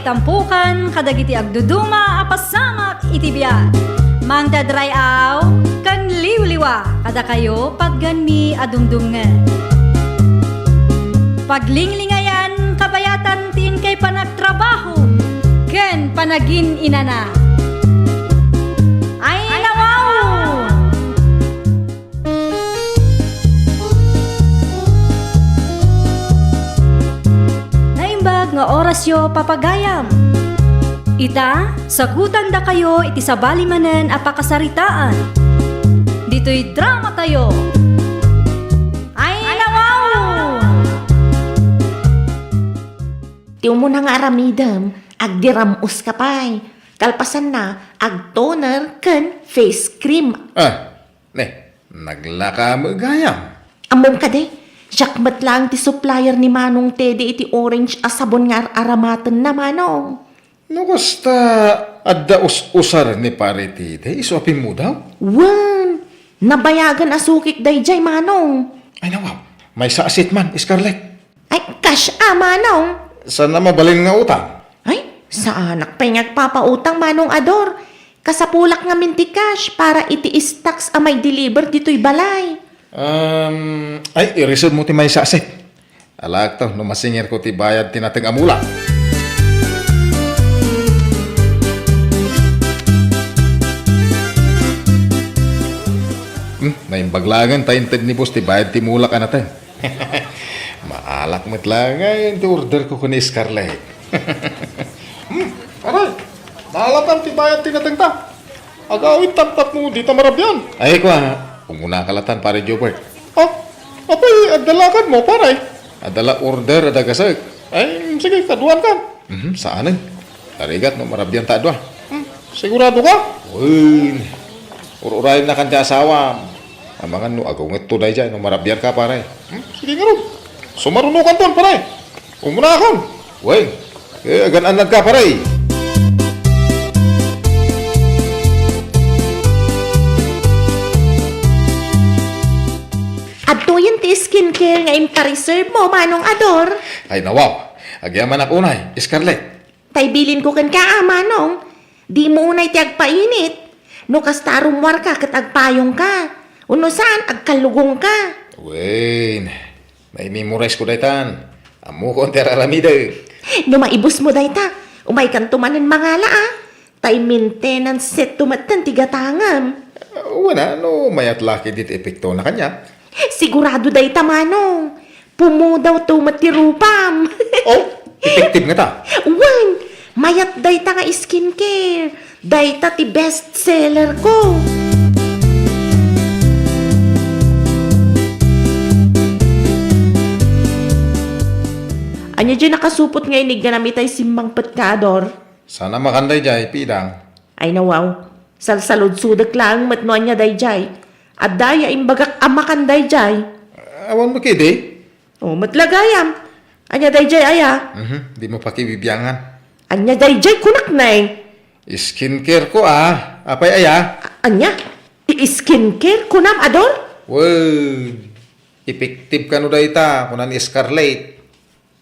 tampukan kadagiti agduduma apasamak itibiyat. Mang dadrayaw kan liwliwa kada kayo pagganmi adumdumngan. Paglinglingayan kabayatan tin kay panagtrabaho ken panagin inana. Ay nawaw! Naimbag nga oras yo papagayam. Ita, sagutan da kayo iti sabali manen apakasaritaan. Dito'y drama tayo. Ay nawaw! Tiyo mo na nga aramidam, agdiramos ka pa'y. Kalpasan na, ag toner ken face cream. Naglaka mo gayam. Amom ka de, jakmat lang ti supplier ni Manong Teddy iti orange asabon nga aramatan na Manong. No, basta adda usar ni pare tite, iswapin mo daw. Wan, nabayagan asukik dayjay Manong. Ay nawaw, may saasit man, Scarlett. Ay, cash Manong. Sana mabalin nga utang. Ay, sa anak pa yung nagpapautang Manong Ador. Kasapulak nga minti cash para iti stocks a may deliver dito'y balay. Ay, irisod mo ti may saasit. Alag to, numasingir ko ti bayad tinateng amula. Naimbaglagan tayo ni boss ti bayad ti mula ka natin. Maalak mo't lang ngayon ti order ko ni Scarlett. Aray, naalatan ti bayad ti natin ta. Agawin tap-tap mo dito marabyan. Ay ko umuna kalatan pare Jobert. Apay, adalakan mo pare. Adala order adagasag. Ay, sige, kaduan ka. Saan? Tarigat mo marabyan ta adwa. Sigurado ka? Uy, ururayin na kanya asawa. Amangan no agunget tunay dyan, no marabyan ka pare. Sige nga ron. Sumarunukan ton pare. Umuna ka. Uy, agan-anad ka pare. Adto yun ti skincare nga impa-reserve mo Manong Ador. Ay nawaw, agyaman ako unay, Scarlett. Tay bilin ko kan ka Manong. Di mo unay ti agpainit. No kastarumwar ka kat agpayong ka. Uno saan agkalugong ka. Wen, naimimorize ko daytan. Amo ko ang teraramida. No maibus mo dayta. Umay kan tumanan mangala Tay maintenance set tumatan ti gatangam. Wala, no, mayat laki dit epekto na kanya. Sigurado dayta Manong. Pumudaw tumatirupam. Effective nga ta. Wan, mayat dayta nga skincare. Dayta ti best seller ko. Anya dyan nakasupot nga inig na namitay simbang petkador. Sana makanday jay, pidang. Ay nawaw, salsalod sudak lang matno anya dayjay. At daya imbagak amakan dayjay. Awan mo kidi? O matlagayam. Anya dayjay aya. Di mo pakibibiyangan. Anya dayjay kunak na Skincare ko apay aya. Anya, i-skincare kunam Ador? Well, effective ka no dayta, kunan ni Scarlett.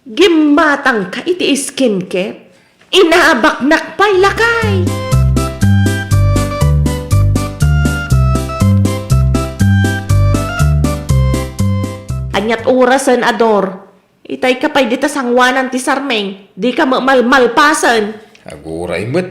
Gimatang ka iti skincare. Inaabaknak pa'y lakay. Anyat orasan Ador. Itay ka pa'y dita sangwanan ti sarmeng. Di ka malpasan. Aguray mo't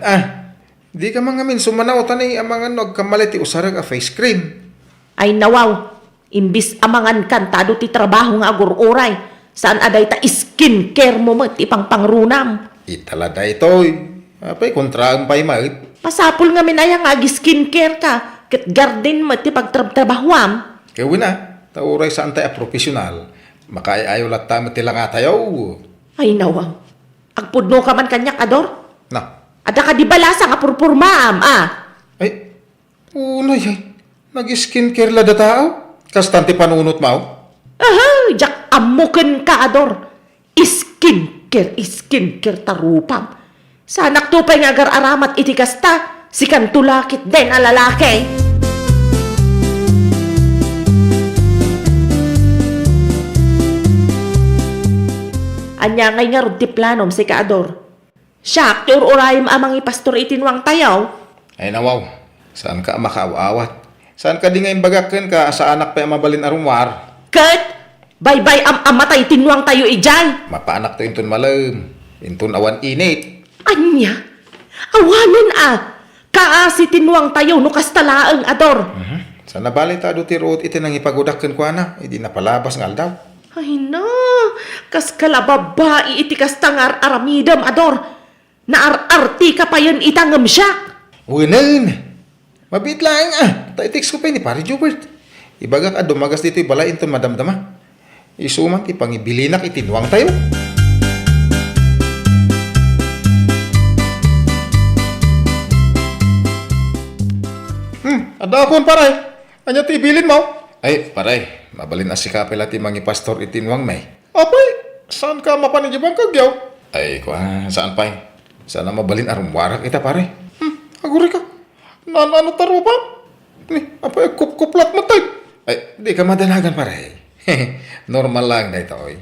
Di ka mga min sumanaw tanay amangan nagkamalit ti usarag a face cream. Ay nawaw. Imbis amangan kantado ti trabaho nga agur-uray. Saan aday ta skincare mo mat ipang pangrunam. Italada ito'y. Apay, kontraan pa'y mait. Pasapul nga minayang agi skincare ka. Kat garden mat ti pagtrabahuam. Kaya na, tauray saan tayo profesional. Makaayaw lahat tayo matilang tayo. Ay nawang. Agpudno ka man kanyak Ador. Na. Ada ka di balasa nga purpurmaam Ay, unay ay. Nag-skincare lada tao. Kastante panunot mo. Aha, jak amukin ka Ador. Skincare tarupam. Sanak to pa'y nga agar-aramat iti kasta. Si kantulakit din ang lalaki. Anya ngay nga rod ti planom si Kaador. Siya, ti urayam amang ipastor itinwang tayaw. Ay nawaw, saan ka makaawat? Saan ka di ngayon bagakan ka sa anak pa yung mabalin arumwar? Kat, bye-bye amatay tinwang tayo ijay. Mapaanak to inton malam, inton awan init. Anya, awanan kaasi tinwang tayo no kastalaang ador. Sa nabali ta do tiruot iti nang ipagudakan ko ana, hindi napalabas ngal daw. Ay na, kas kalababae iti kastangar aramidam ador. Naararti ka pa yun itangam siya. Unan! Mabit lang Ta-text ko pa ni pare Jobert. Ibagak dumagas dito ibalain ton madamdama. Isuman ti pangibilinak itinwang tayo. Ada akon paray. Anya ti ibilin mo? Ay, paray. Mabalin asikapel ati mangi pastor itinwang may. Apay, saan ka mapanigibang kagyaw? Ay, saan pa'y? Sana mabalin arumwarak ita pare. Aguri ka. Ano tarupan? Ni, apay, kuplat mo tayo. Ay, di ka madalagan pare. Normal lang na ito, oy.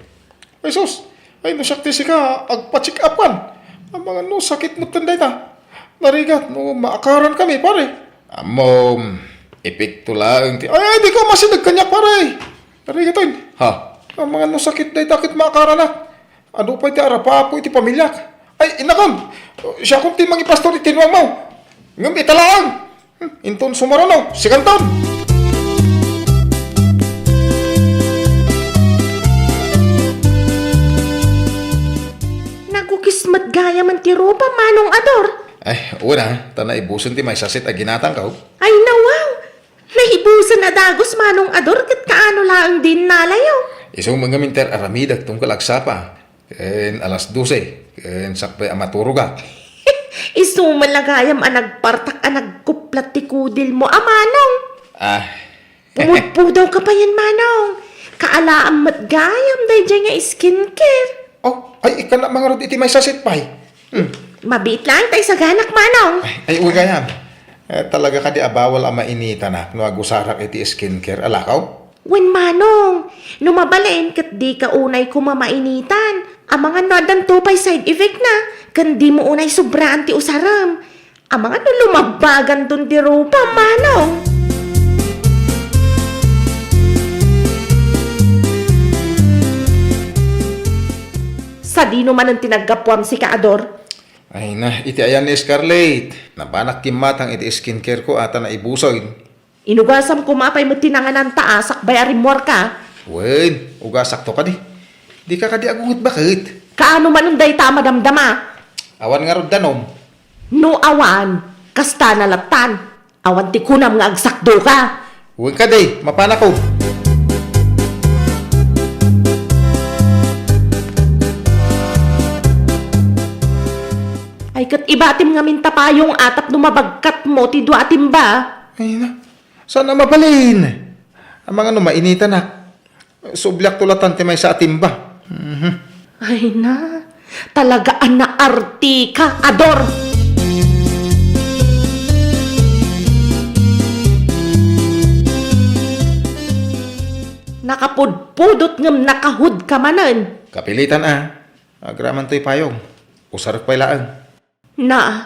Ay, sus. Ay, nasakti si ka, agpa-check upan. Ang mga no, sakit mo tanday ta. Narigat, no, maakaran kami, pare. Amom, epekto lang. Ay, di ka masinag kanyak, pare. Narigat, oy. Ha? Ang mga no, sakit day, takit maakaran na. Ano pa iti arapa po iti pamilyak? Ay, inakam. Siya kung timang ipastor itinwang mo. Ngam, italaang. Inton sumarano, sikanton. Nagukismat gaya man ti ropa manong ador. Ay, una, tanay ibuson ti may sasit aginatang ka. Ay nawaw, naibusan na dagos manong ador kat kaano lang din nalayaw. Isang mga minter aramidak tong kalagsapa. Ken alas 12. Ken sakpay amaturuga. Isumalagayam nagpartak nagkuplat ti kudil mo manong. Ah, Pumudpudaw ka pa yan manong. Kaalaam matgayam day dyan nga skincare. oh, ay, ika na mga rod iti may sasit pay. Mabit lang tayo sa ganak manong. Ay, uwi kaya. Talaga ka di abawal ang mainita na. No agusarak iti skincare. Alakaw? Wen manong, numabalin kat di ka unay kumamainitan. Ang mga nodan tupay side effect na. Kan di mo unay sobraan ti usaram. Ang mga no lumabagan dun di rupa manong. Sa di naman ang tinaggapuam si Kaador. Ay na, iti ayan ni Scarlett. Nabanak kimatang iti skincare ko ata na ibusoy. Inugasam kumapay mo tinanganan taasak bayarin mo ka. Wen, ugasak to ka di. Di ka kadi aguhit bakit? Kaano man unday tama damdama? Awan nga rod danom. No awan, kasta nalatan. Awan ti kunam nga agsakdo ka. Wen ka di, mapana ko. Ay kat ibatim nga mintapayong atap numabagkat mo ti duatim ba? Ay na, sana mabalin. Ang mga mainita na. Sublyak tulatan ti may sa atimba. Ay na, talagaan na arti ka, Ador. Nakapudpudot ngam nakahud ka manan. Kapilitan Agraman to'y payong. Usarak pa'y laang. Na,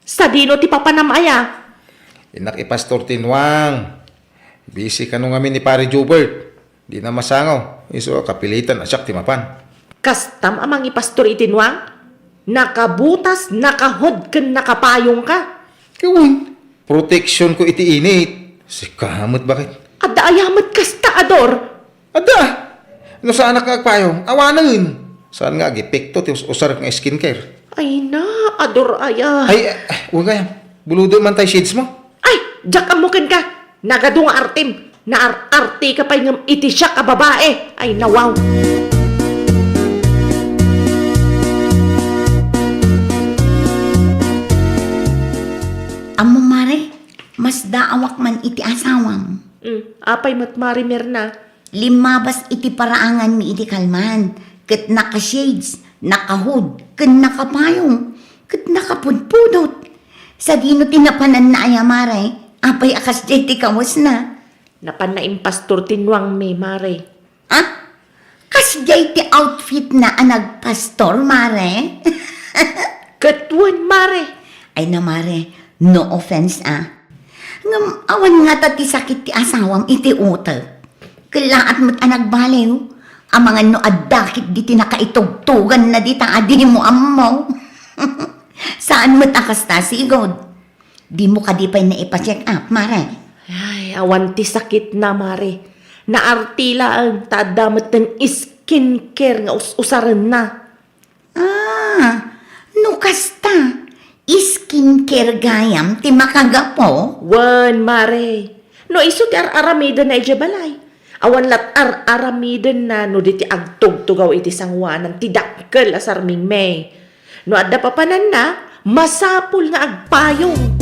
sa dino ti papanamaya. Inak ipastor tinwang. Busy ka nung amin ni pare Jobert. Di na masangaw. Iso kapilitan asyak timapan. Kastam amang ipastor itinwang. Nakabutas, nakahod ken nakapayong ka. Kawin. Protection ko iti init. Si kamot bakit? Adda ayamat kasta, Ador. Ada! No saan ka agpayong? Awanan! Saan nga agipekto ti usarak nga skincare? Ay na, Ador aya. Ay, huwag kaya. Buludo man tayo shades mo. Ay, jak amukin ka. Nagadung artim. Naararte ka pa yung iti siya ka babae. Ay nawaw. Amo mare, mas daawak man iti asawang. Apay matmarimer na. Limabas iti paraangan mi iti kalman. Kat naka-shades, naka-hood, kat nakapayong, kat nakapudpudot. Sa dino tinapanan na ayamare, apay akas iti kawas na. Napan na impastor tinwang may mare. Ah? Kas ti outfit na anag pastor mare? Katwan, mare. Ay na mare, no offense Ngam awan nga ta ti sakit ti asawam iti utak. Kalaat mo't anag baliw. Ang mga no adakit di ti nakaitugtugan na di ta adi mo ammo. Saan mo takasta sigod? Di mo ka di pa na ipa-check up, mare. Ay, awan ti sakit na, mare. Naartila ang tadamat ng skincare nga usaran na. No kasta. Skincare gayam ti makagapo. Wan, mare. No iso ti ar-aramida na ijabalay. Awan lat ar-aramida na no di ti agtugtugaw iti sangwanan ti dakkel asarming may. No adda papanan na, masapul nga agpayong.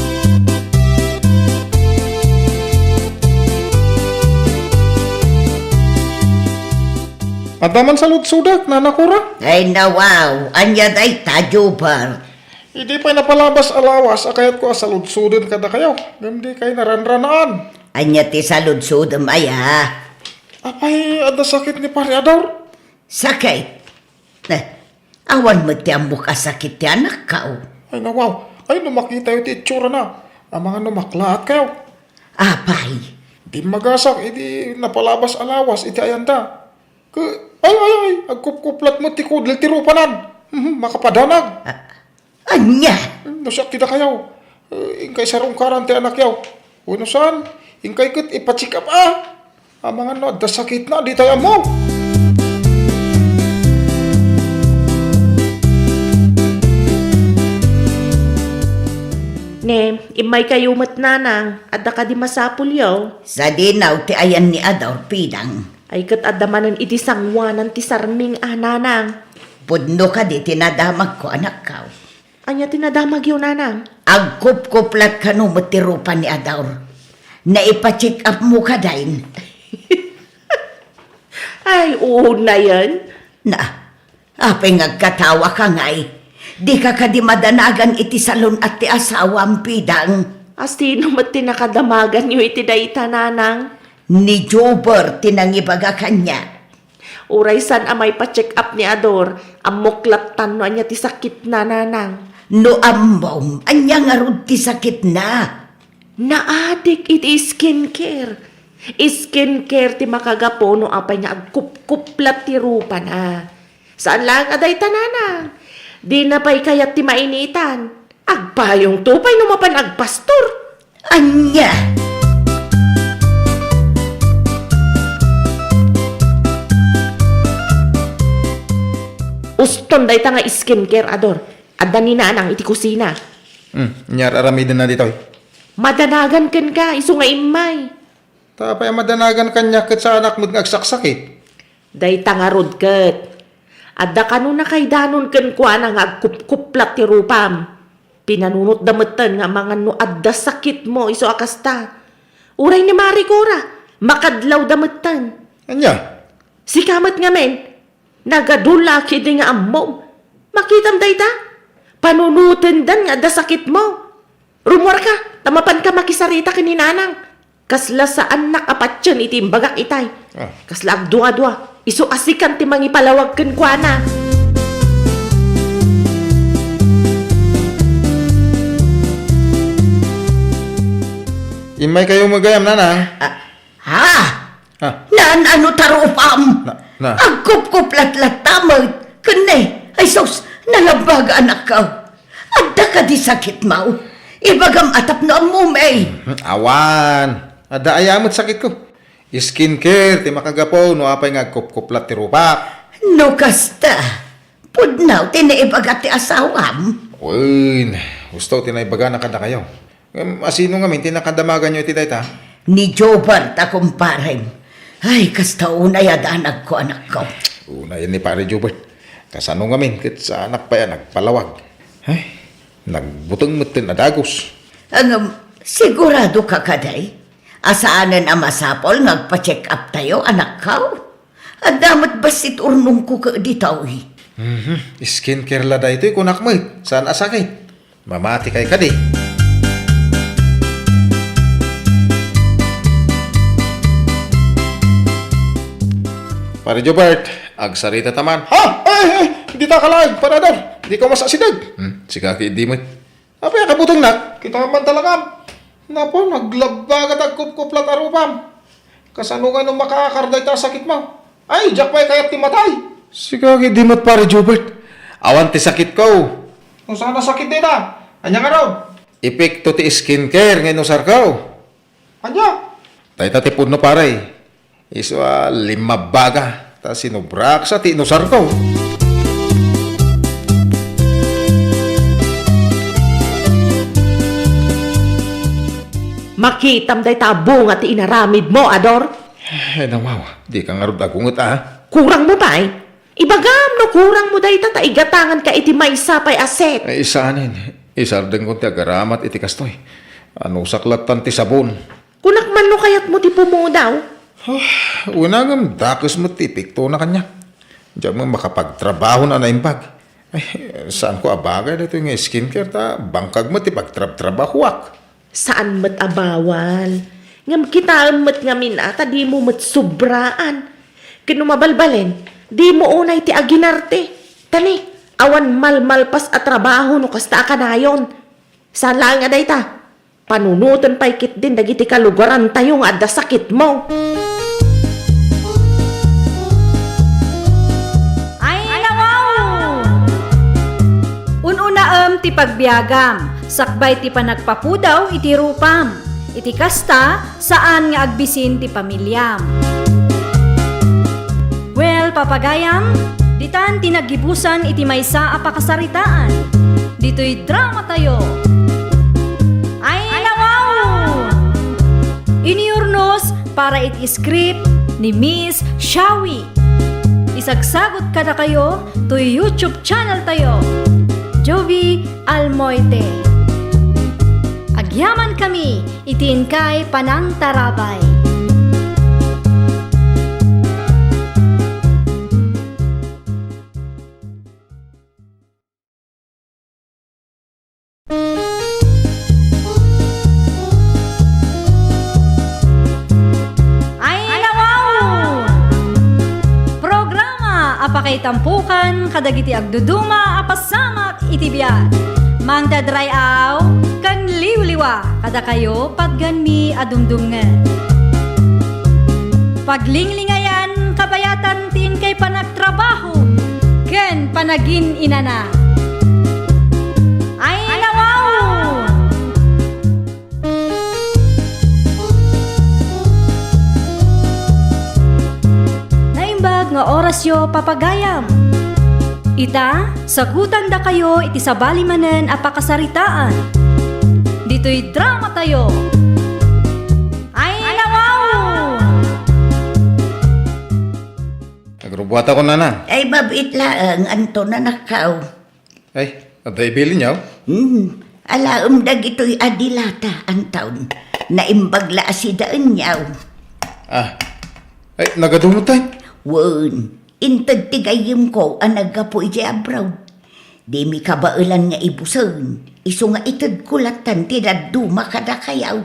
Adaman sa lutsudak, nanakura. Ay nawaw, anya day tajubar. Hindi pa napalabas alawas, akayat ko asaludsudin kada kayo. Hindi kayo naranranaan. Anya ti saludsud maya. Apay, ada sakit ni Pari Ador. Sakit. Awan mo ti ang buka sakit ti anak ka. Ay, nawaw. Ay, numakita yung itsura na. Ang mga numaklaat kayo. Apay. Di magasak, hindi napalabas alawas, iti ayanda. Ay, agkupkuplat mo ti kudlil ti rupanan. Makapadanag. Anya. Nasyak tida kayo. Ingkay sarong karan ti anak yaw. Uno saan? Ingkay kat ipachikap Ang mga no, da sakit na, di tayo mo. Ne, imay kayo matnanang, adda ka di masapul yaw. Sa dinaw ti ayan ni Ador pidang. Ay kat adamanan iti sangwanan ti sarming nanang. Pudno ka di tinadamag ko anak ka. Anya tinadamag yun, nanang. Agkup-kuplat ka no matirupan ni Ador. Naipa-check up mo ka dain. Ay, na yan. Na, apay ngagkatawa ka ngay. Di ka di madanagan iti salon at ti asawang pidang. Astino mat tinakadamagan yu iti dayta, nanang. Ni Jober tinangibaga kanya. Uray san amay pa-check up ni Ador, amoklatan no anya ti sakit na, nanang. No ambom, anya nga rod ti sakit na. Naadik iti skincare. Skincare ti makagapo no apay nga agkup-kuplat ti rupa na. Saan lang aday tananang? Di na pa'y kayat ti mainitan. Agpayong tupay no mapan agpastor. Anya. Uston day ta nga skincare, Ador. Adda ni nanang iti kusina. Nyar aramidin na dito. Madanagan ken ka, iso nga imay. Tapay madanagan kanya kat sa anak mo agsaksakit. Day ta nga rod ket. Adda kanu na kay danon ken kwa na nga agkup-kuplat ti rupam. Pinanunot dametan nga mga no adda sakit mo iso akasta. Uray ni Maricora, makadlaw dametan. Anya? Si kamat nga men, nagadula kidi nga ammo. Makitam day ta? Panunutin dan nga adda sakit mo. Rumor ka, tamapan ka makisarita kininanang. Kasla sa anak apatsyon iti imbagak itay. Kasla agdua-dua. Iso asikan ti mangipalawag ken kuana. Imay kayo magayam, nana. Ha? Ha? Naan ano tarupam? Na. Agkup-kuplat-lat tamag. Kunay, ay sus, nalabag anak ka. Adda ka di sakit mau. Ibagam atap na mo, may. Awan. Ada ayamot sakit ko. Skincare, ti makagapo, no apay nga kupkuplat ti rupa. No kasta. Pudnaw, tinaibagat ti asawam. Uy, gusto tinaibaga na kada kayo. Asino nga min, tinakadamagan nyo iti dayta. Ni Jobart akong pareng. Ay, kasta unay adanag ko anak ko. Una yan ni Pare Jubert. Kasano nga min, kit sa anak pa yan, nagpalawag. Ay, nagbutong mutin na dagos. Ang sigurado ka kaday? Asaanan ang masapol, nagpa-check up tayo, anak ka? At damat basit urnong ko ka ditaw eh. Skincare la da ito'y kunak mo saan asakit? Mamati kay kadi. Pare Jobert, agsarita taman. Ha? Ay! di ta kalag, parador. Di ka masasidag. Sige, di mo. Apay, kabutang nak. Kita man talaga. Napo, naglabagat ang kupkuplat arupam. Kasanungan nung makakarday ta sakit mo. Ay, jak pa'y kaya't timatay. Sige, di mo't pare Jubert. Awan ti sakit ko. Kung sana sakit din Anya nga raw? Epekto ti skincare ngayon usar ko. Anya? Tay ti puno pare. Iswa 5 baga. Ta sinubrak sa ti inusar ko. Makitam day tabo nga ti inaramid mo, Ador. Ay, nawawa. Di ka nga rod agungot Kurang mo ba Ibagam no kurang mo day ta igatangan ka iti may sapay aset. Ay, isanin. Isardeng ko ti agaramat iti kastoy. Ano saklatan ti sabon. Kunak man no kayat mo ti pumo daw. Unagam dakos mo ti pikto na kanya. Diyan mo makapagtrabaho na naimbag. Ay, saan ko abagay dito yung skincare ta? Bangkag mo ti pagtrabahuak. Saan mat abawal? Ngam kita mat ngamin ata di mo mat subraan. Kinumabalbalen, di mo unay ti aginarte. Tani, awan malmalpas at trabaho no kasta ka na yon. Saan lang nga day ta? Panunutan pa ikit din dagiti kalugaran tayo nga adda sakit mo. Ay, wow! Ununa ti pagbiagam, sakbay ti panagpapudaw iti rupam. Iti kasta, saan nga agbisin ti pamilyam. Well, papagayam, ditan tinagibusan iti maysa a pakasaritaan. Dito'y drama tayo. Ay, wow! Iniurnos para iti script ni Miss Shawi. Isagsagot ka na kayo to YouTube channel tayo. Jovi Almoite. Agyaman kami, itin kay Panang Tarabay. Apakay tampukan, kadagiti agduduma, apasamak itibiyat. Mangda dry aw, kan liwliwa, kada kayo pagganmi adumdumngan. Paglinglingayan, kabayatan tin kay panagtrabaho, ken panagin inana. Ay, nawaw! Nga orasyo papagayam. Ita, sagutan da kayo iti sabali manen a pakasaritaan. Dito'y drama tayo. Ay, wow! Nagrubuhat ako na. Ay, babit laang, anto na nakaw. Ay, aday bilin niyaw. Alaam dag ito'y adilata ang taon. Naimbagla asidaan niyaw. Ay, nagadumutan. Wan, intag tigayim ko ang nagapo iti abraw. Di mi kabailan nga ibusan. Iso nga itad kulatan tinaduma kada kayaw.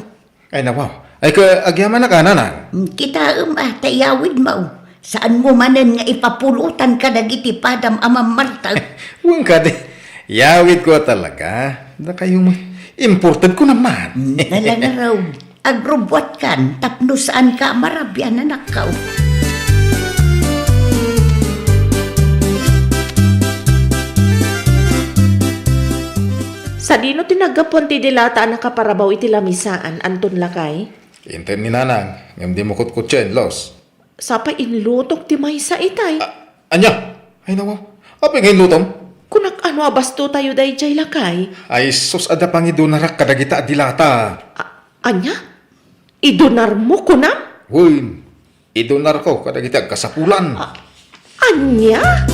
Ay, nawaw. Ay, agyaman na ka, nanang. Kita tayawid mo. Saan mo manan nga ipapulutan ka dagiti padam amam Marta? Huwag ka di. Yawid ko talaga. Na kayo mo. Imported ko naman. Nalang raw. Agrobwat kan, tapno saan ka marabyan na nakaw. Sa dino tinagapon ti dilata na kaparabaw iti lamisaan, Anton Lakay? Inten ni nanang. Ngam di mo kutkutsin, los. Sapa inlutok ti maysa itay. Anya? Ay, nawaw. Apay ngayon lutong? Kunak ano abasto tayo day jay Lakay? Ay, sus ada pangido narak kadagita adilata. Anya? Idonar mo kunam? Huy, idonar ko kadagita kasapulan. Anya?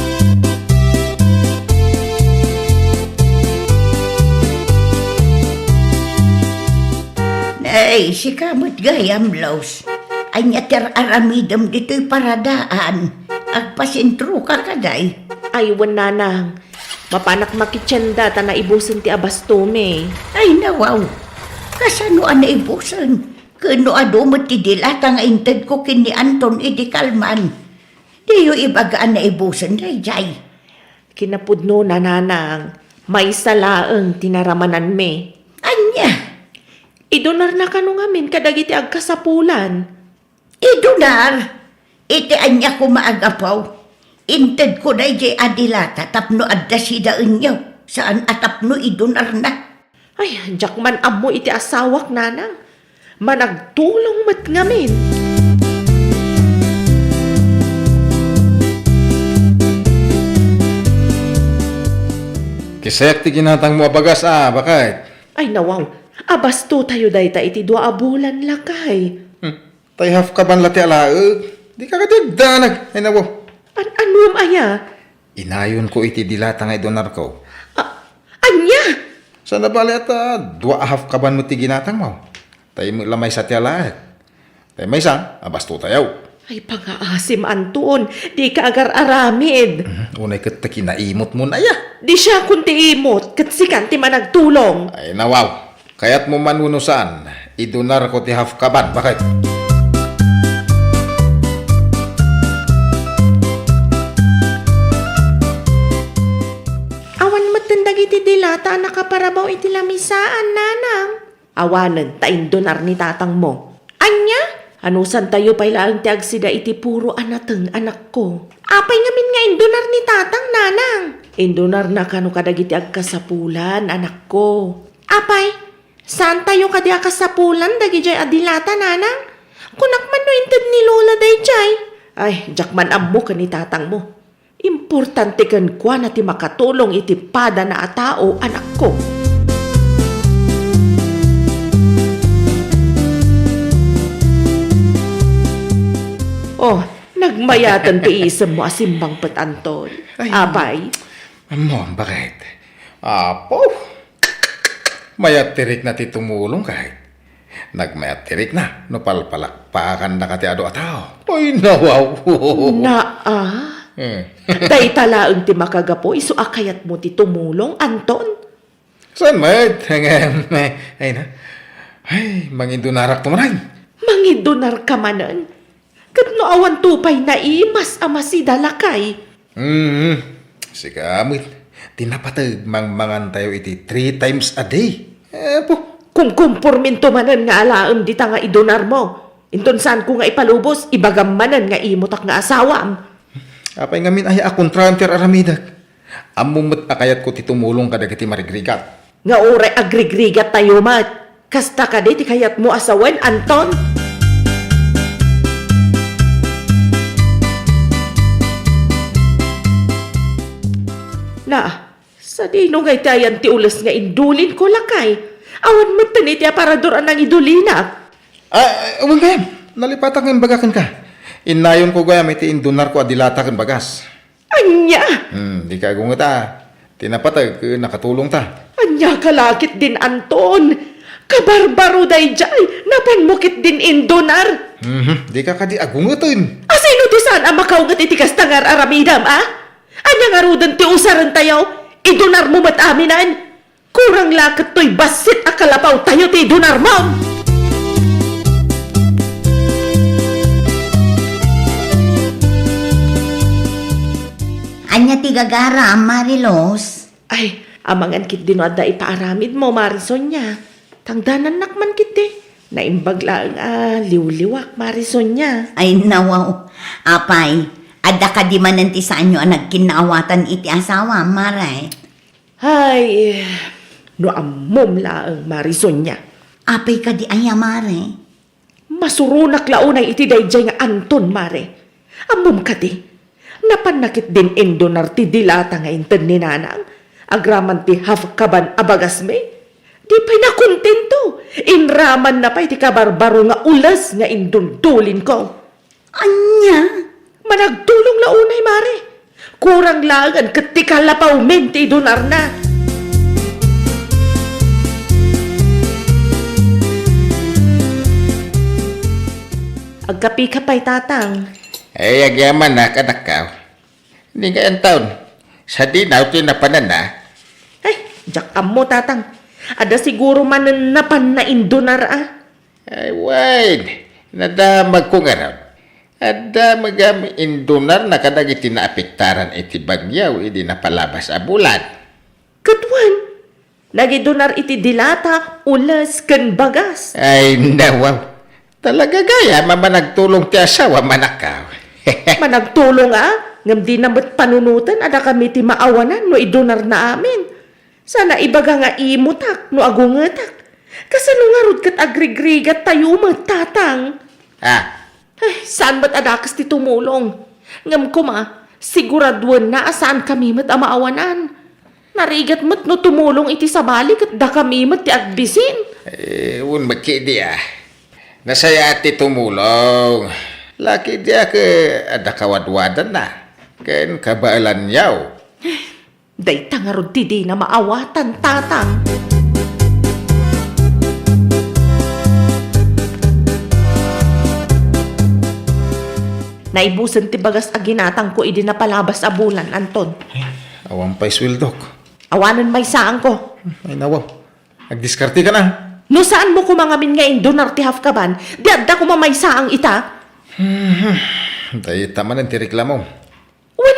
Ay, si kamot gayam, Laos. Ay, nyatir aramidam dito'y paradaan. Agpasintro ka kaday. Ay, nanang. Mapanak makitsenda ta na ibusin ti abastume. Ay, nawaw. Kasano na ibusan? Kano adumot ti dilata nga intad ko kini Anton idi Kalman. Diyo ibagaan na ibusan, jay. Kinapudno na nanang, may salaang tinaramanan me. Anya, Idonar na kanong amin kadagiti agkasapulan. idunar, iti anya ko maagapaw. Inted ko na iti adilata tapno adda sida inyo. Saan atapno idunar na? Ay, jak man amo iti asawak nanang. Managtulong mat ngamin. Kisek ti ginatang mo abagas bakit? Ay nawaw, abasto tayo dayta iti dua abulan lakay. Tay half ka ban lati alaag. Di ka katigdanag. Ay nawo. Anum aya? Inayon ko iti dilata nga idonar ko. Anya? Sa nabali at 2 half ka ban mo ti ginatang mo. Tay mo lamay sa ti alaag. Tay may sang, abasto tayo. Ay pangaasim Anton, di ka agar aramid. Unay kat ta kinaimot mo na ya. Di siya kunti imot, kat si kanti managtulong. Ay nawaw. Kaya't mo manunusan. Idonar ko ti half ka ban. Bakit? Awan matendag iti dilata nakaparabaw iti lamisaan, nanang. Awanan, tain donar ni tatang mo. Anya? Anusan tayo pa'y laang ti agsida iti puro anateng anak ko. Apay ngamin nga indonar ni tatang, nanang. Indonar na kano kadagiti agkasapulan, anak ko. Apay, saan tayo kadi akasapulan dagi jay adilata, nanang? Kunak man no inted ni Lola day jay. Ay, jakman ammo ka ni tatang mo. Importante kan kwa na ti makatulong iti pada na atao, anak ko. Oh, nagmayatan ti isem mo asimbang patanton. Ay. Abay, Amon, bakit? Apo. Mayat tirik na ti tumulong kahit. Nagmayat tirik na. No palpalakpakan na kati ado ataw. Ay, nawaw. Day talaang ti makagapo, iso akayat mo ti tumulong, Anton. Saan, mayat? Ay na. Ay, mangindunarak tumaray. Mangidonar ka manan. Kat no awan tupay na imas amasi dalakay. Sigamit. Tinapatag mangan tayo iti 3 times a day. Po. Kung kumpurmin manan nga alaam di ta nga idonar mo. Inton saan ko nga ipalubos, ibagam manan nga imutak nga asawam. Apay ngamin ay akong tranter aramidag. Amumot akayat ko ti tumulong kadagiti marigrigat. Nga oray agrigrigat tayo mat. Kasta ka di ti kayat mo asawan, Anton. Na, sa dino ngay tayan ti ulas nga indulin ko lakay. Awan mo taniti aparadoran ng idulina. Huwag kayam. Nalipatan ng bagakan ka. Inayon ko gayam iti indunar ko adilata kan bagas. Anya! Di ka agungat Tinapatag, nakatulong ta. Anya kalakit din, Anton. Kabarbaro day jay. Napanmukit din indonar. Di ka kadi agungatan. Asino ti saan ang makaugat iti kastangar aramidam, Anya nga rudan ti usaran tayo. Idonar mo mat aminan. Kurang lakat to'y basit akalapaw tayo ti idonar mo. anya ti gagara, Marilos. Ay, amangan kit din ada ipaaramid mo, Marison niya. Tangdanan nakman kit Naimbag lang liwliwak, Marison niya. Ay nawaw, apay, adda ka di man ti saan nyo ang nagkinawatan iti asawa, Maray. Ay, no amom laang, Marison niya. Apay ka di aya, Maray. Masurunak launay iti dayjay nga Anton, Mare. Amom ka di. Napanakit din indonar ti dilata nga inten ni nanang. Agraman ti half kaban abagas me. Di pa'y nakontento. Inraman na pa'y ti kabarbaro nga ulas nga indundulin ko. Anya? Managtulong launay, Mare. Kurang lagan kat ti kalapaw men ti donar na. Agkapi ka pa'y tatang. Ay, agyaman na kanakaw. Hindi ka ang taon. Sa dinaw, tinapanan na. Ay, jakam mo, tatang. Ada siguro mananapan na indonar, Ay, wait. Nadamag ko nga raw. Ada magam indunar na kadag iti naapektaran iti bagyaw iti napalabas a bulan. Katwan, nagidonar iti dilata, ulas, ken bagas. Ay nawaw. Talaga gaya mamanagtulong ti asawa manakaw. Managtulong ngam di namat panunutan, ada kami ti maawanan, no idonar na amin. Sana ibaga nga imutak, no agungetak. Kasano nga rod kat agrigrigat tayo tatang. Ay, saan ba't adakas ti tumulong? Ngam ko siguraduan na asaan kami mat amaawanan. Narigat mat no tumulong iti sabali kat da kami mat ti agbisin. Un magkidi Nasaya ti tumulong. Laki dia ke ada kawadwadan na. Ken kabaalan yaw. Day tangarod ti di na maawatan tatang. Naibusan ti bagas aginatang ko idi napalabas a bulan, Anton. Awang pa'y swildok. Awanan may saan ko. Ay nawaw. Nagdiskarte ka na. No saan mo kumangamin nga indunar ti hafkaban, di adda ko mamay saang ita. Dahil tama ng tireklamo. Wen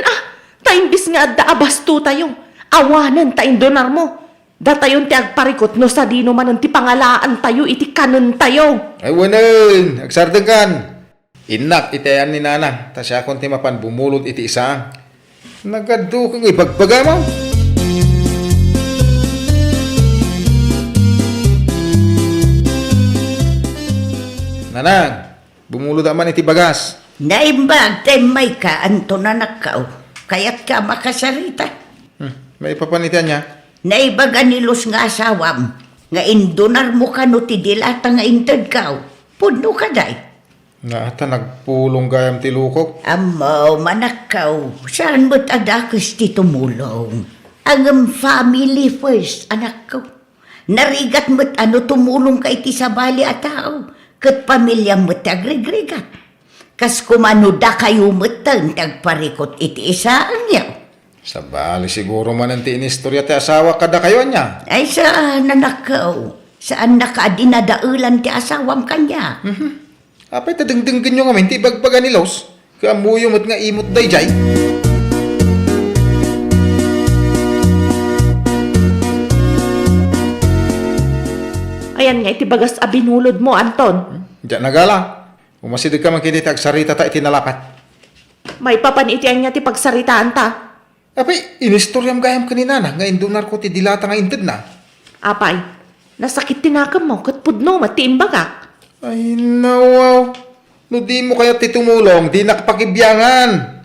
taimbis nga adda abasto tayo. Awanan ta indunar mo. Datayon ti agparikot no sa dino manan ti pangalaan tayo iti kanon tayo. Ay wanan. Agsardeng kan. Inak itayan ni nana. Ta siya kung timapan bumulot iti isa. Nagado kang ibagbaga mo. Nanang, bumulot naman iti bagas. Naimbag, may ka, Anton na nakaw. Kaya't ka makasarita. May papanitian niya. Naibaga nilos nga asawam. Nga indunar mo ka no ti dilata nga inted ka. Puno ka day. Nga ata nagpulong gayam ti lukok. Amaw, manakaw. Saan mo't adakas ti tumulong? Ang family first, anak ko. Narigat mo't ano tumulong kay ti sabali at tao. Kat pamilya mo't agrigrigat. Kas kumano da kayo mo't tagparikot iti isaan yaw. Sa bali siguro man ang tiinistorya ti asawa kada kayo niya. Ay saan, nanakaw? Saan nakaadinadaulan ti asawam kanya? Apay tadengdenggan nyo ngamin ti bagbaga ni Los. Kamuyo mo't nga imot day jay. Ayan nga iti bagas abinulod mo, Anton. Diyan nagala. Umasidig ka man kiti tagsarita ta itinalakat. May papanitian nga ti pagsaritaan ta. Apay, inistoryam gayam kanina na. Nga indunar ko ti dilata nga inted na. Apay, nasakit tinakam mo kat pudno matiimbagak. Ay, nawaw. No di mo kaya titumulong, di nakapakibyangan.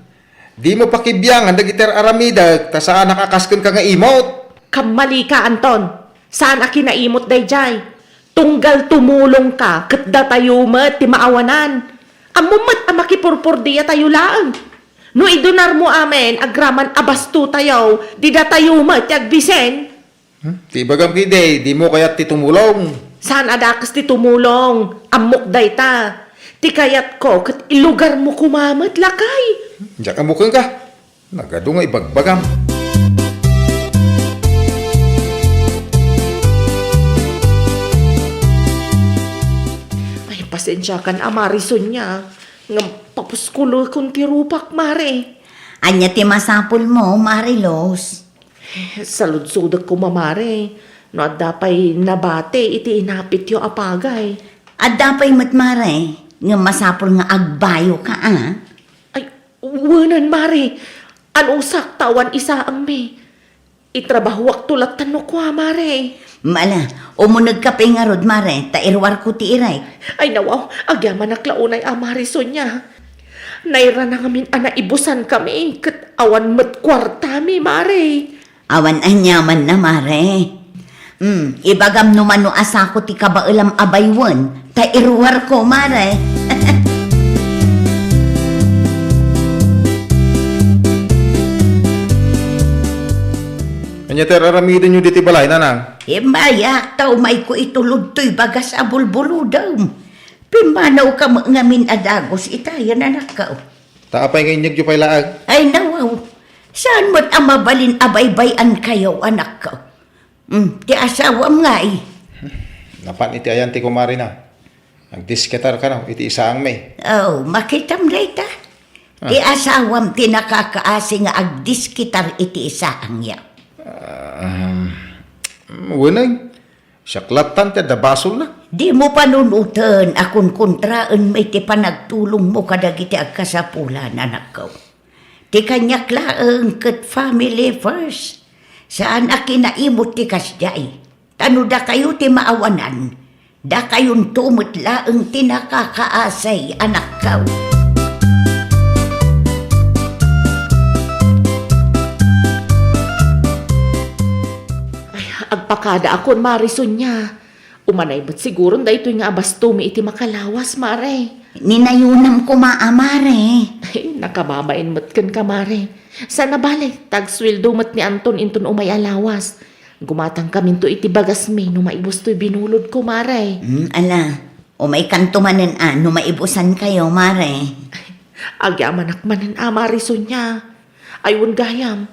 Di mo pakibyangan, dagiter aramida, ta saan nakakaskan ka nga imot. Kamali ka, Anton. Saan aki naimot dayjay? Tunggal tumulong ka, kat da tayo mat ti maawanan. Amumat makipurpur diya tayo laang. No idunar mo amen, agraman abasto tayo, di da tayo mat ti agbisen. Ti bagam kide, di mo kaya titumulong. Saan adakas ti tumulong? Amok day ta. Ti kayat ko, kat ilugar mo kumamat lakay. Diyan ka mukang ka. Nagado nga ibagbagam. Ay, pasensya kan amarison niya. Nga papuskulo kung tirupak, mare. Anya ti masapul mo, Marilos. Saludsudag ko, mamare. No, at dapay nabate, iti inapit yung apagay. At dapay matmare, nga masapul nga agbayo ka, Ay, wanan, mare. Ano saktawan isa ang may. Itrabahuak tulat tanok ko, mare. Mala, umunag ka pa nga rod, mare, tairwar ko ti iray. Ay, nawaw, agyaman naklaunay amarison niya. Naira na ngamin anaibusan kami, kat awan mat kwartami, mare. Awan anyaman na, mare. Ibagam naman no asako ti kabailam abaywan, tairwar ko, mare. Kanya teraramidan nyo diti balay, nanang. Mayak tao may ko itulod to'y bagas abulbuludam. Pimanaw ka ngamin adagos itayan anak ka. Taapay ngayon nyo pa'y laag. Ay nawaw, saan mo't amabalin abaybayan kayo anak ka? Ti asawam nga Napan iti ayan ti kumari na. Agdisketar ka na, iti isa ang may. Oh, makitam rita. Ti asawam ti nakakaasi nga agdiskitar iti isa ang yaw. Winay, siyaklatan ti dabasol na. Di mo panunutan akong kontraan may ti panagtulong mo kadagiti agkasapulan, anak ko. Ti kanyak laeng ket family first. Saan akinaimot ti kasjay. Tano da kayo ti maawanan. Da kayon tumot laeng ti nakakaasay, anak ko. Agpakada akon marison niya. Umanay ba't siguro da ito'y nga abastumi iti makalawas, mare. Ninayunam ko maamare. Ay, nakababain mo't kan ka, mare. Sana balik, tagswildo mo't ni Anton inton umay alawas. Gumatang kami to iti bagas mi, no maibos to'y binulod ko, mare. Ala, o may kantumanan no maibusan kayo, mare. Agyaman akmanan marison niya. Ayun gayam,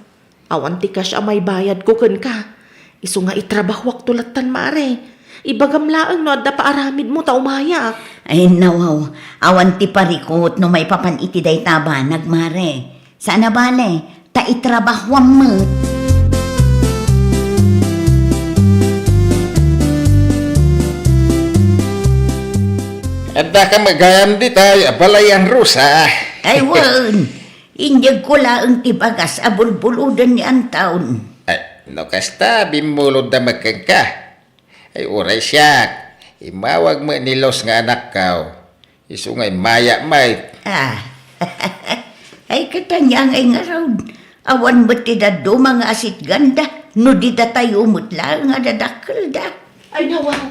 awan ti cash amay bayad ko kan ka. Iso nga itrabahwak tulatan, mare. Ibagam laang no adda paaramid mo ta umayak. Ay nawaw, awan ti parikot no may papan iti day taba nagmare. Sana bale, ta itrabahwam mo. Adda ka magayam di tayo, balayan rusa. Ay wan, inyag ko laang ti bagas abulbuludan ni ang taon. Ay, no kasta, bimulod na magkagka. Ay, uray siya. Imawag mo nilos nga anak kao. Iso nga'y maya may. Ay katanyang ay nga raw. Awan mo ti dado mga asit ganda. No di da tayo mutla nga dadakal da. Ay nawaw,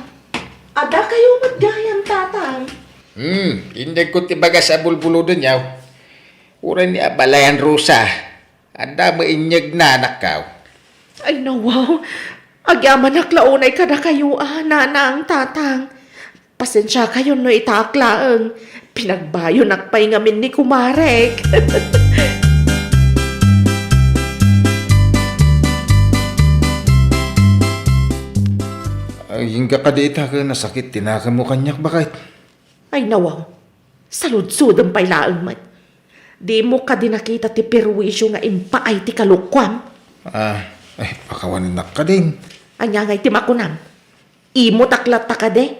ada kayo magayam, tatang. Hindi ko tibaga sa bulbuludan yaw. Uray ni abalayan rusa. Anda mo inyag na anak kao. Ay nawaw, agyaman naklaunay ka na kayo, nanang, tatang. Pasensya kayo no itaklaang. Pinagbayo nakpay ngamin ni Kumarek. Ay, yung kakadita ka nasakit, tinakan mo kanyak bakit? Ay nawaw, saludsud ang pailaang mat. Di mo ka din nakita ti perwisyo nga impaay ti kalukwam. Ay, pakawanak ka din. Anya ngay ti makunam. Imo taklat ta ka de.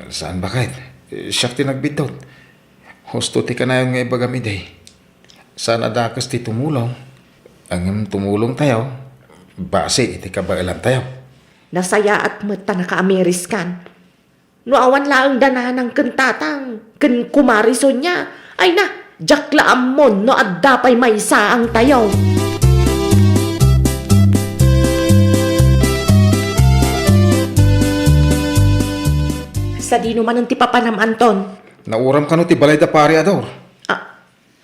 Saan bakit? Siyak tinagbidot. Husto ti ka na yung ibagamiday. Saan adakas ti tumulong? Ang tumulong tayo, base iti kabailan tayo. Nasaya at mata naka-Ameriskan. No awan laang dananang kentatang, ken kumarison niya. Ay na, jakla amon no adda pay may saang tayo. Sa di naman ang tipapanam, Anton. Nauram ka no ti balay da pari ador.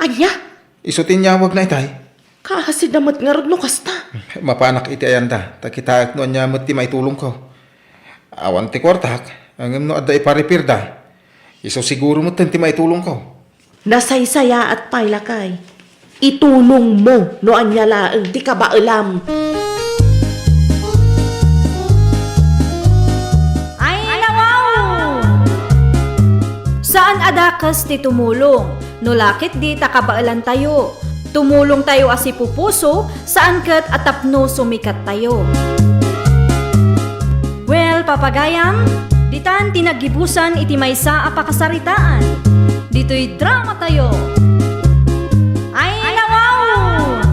Anya? Isutin niya wag na itay. Kahasid namat nga rod no kasta. Mapanak iti ayanda, takitaak no anya ti may tulong ko. Awan ti kwartak, ang no adda iparipir da. Iso siguro mo ti may tulong ko. Nasaysaya at pailakay. Itulong mo no anya laang di ka ba alam. Ay nawaw! Saan adakas ti tumulong? No lakit di takabaalan tayo. Tumulong tayo asi pupuso, saan kat atapno sumikat tayo. Well, papagayam, ditan tinagibusan iti maysa a pakasaritaan. Dito'y drama tayo. Ay nawaw!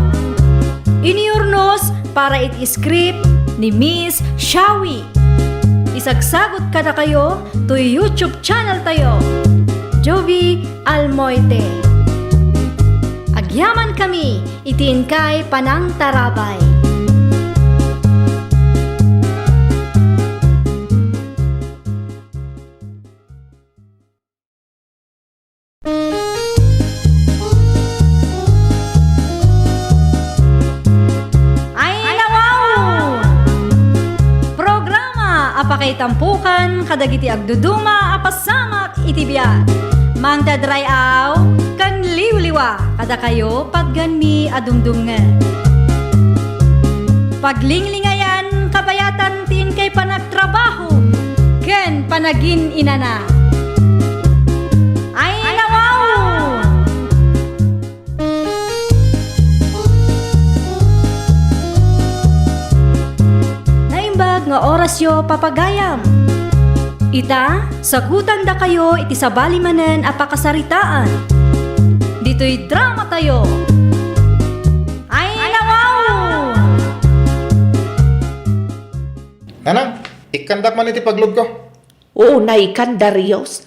Iniurnos para iti script ni Miss Shawi. Isagsagot ka na kayo to YouTube channel tayo. Jovi Almoite. Agyaman kami, itiin kay Panang Tarabay. Ay nawaw! Programa apakay tampukan kadagiti agduduma apasamak itibiyat. Mangtadray aw, kan liwliwa, kada kayo pagganmi adumdungan. Paglinglingayan, kabayatan tin kay panagtrabaho, ken panagin inana. Ay nawaw! Naimbag nga oras yo papagayam. Ita, sagutan da kayo iti sabali manen a pakasaritaan. Dito'y drama tayo. Ay nawaw! Nanang, ikandak man iti pagload ko. Unay kan Darius.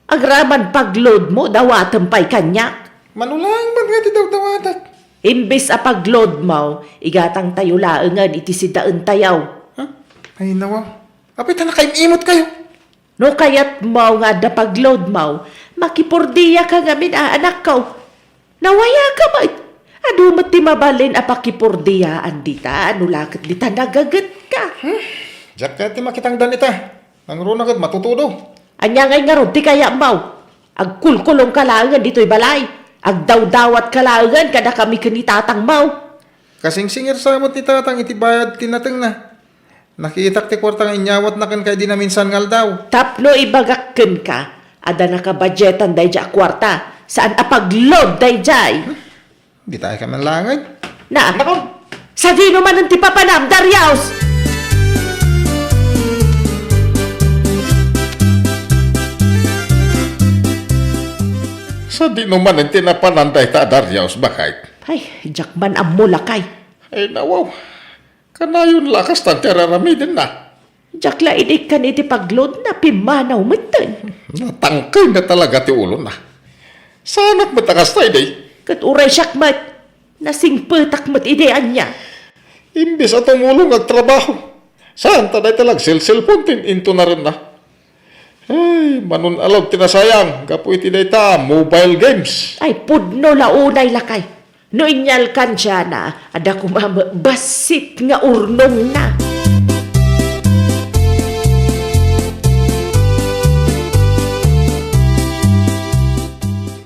Agraman pagload mo, dawatan pa'y kanyak. Manulang man nga ti daw-dawatat. Imbis a pagload mo, igatang tayo laengan iti sidaan tayaw. Ha? Ay nawaw. Apay ta nakaimimot kayo. No kayat mo nga da pagload mo, makipurdiya ka ngamin anak ko. Nawaya ka ba? Ado ti mabalin a pakipurdiyaan dita, ano lakit dita nagagat ka. Diyak ka ti makitang dan ita. Nang runa kat matutudo. Anya ngay nga ron, ti kaya mo. Agkulkulong kalaangan dito'y balay. Agdawdawat kalaangan kada kami kanitatang mo. Kasing singir sa amot ni tatang iti bayad tinateng na. Nakiitak ti kwartang inyawat na kan kay di na minsan ngal daw. Tapno ibagakken ka, ada nakabadgetan day dya kwarta. Saan apagload day jay? Di tayo ka man langay. Na, nako, sa dino man ang tipapanam, Darius! Sa di naman ang tinapananday ta Darius bakit? Ay, jakman ang mulakay. Ay nawaw. Kanayon lakas tan tiraramidin na. Jakla idik kan iti pagload na pimanaw matan. Natangkay na talaga ti ulo na. Sanak matakas tayo day. Kat uray syakmat, nasing petak mat idean niya. Imbis at tumulong at trabaho. Saan taday talag cellphone tin into na rin na. Ay, manun alaw tinasayang. Kapoy ti day ta, mobile games. Ay, pudno launay lakay. No inyal kan siya na, ada kumama basit nga urnong na.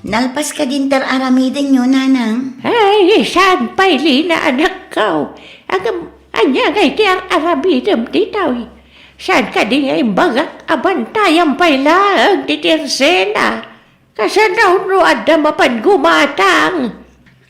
Nalpas ka din aramidin nyo, nanang. Ay, saan pa'y lina anak ko? Anya ngay ti arabidam ditaw. Saan ka di ngay bagak abantayang pa'y laang ti tirsena. Kasanaw no adda mapan gumatang.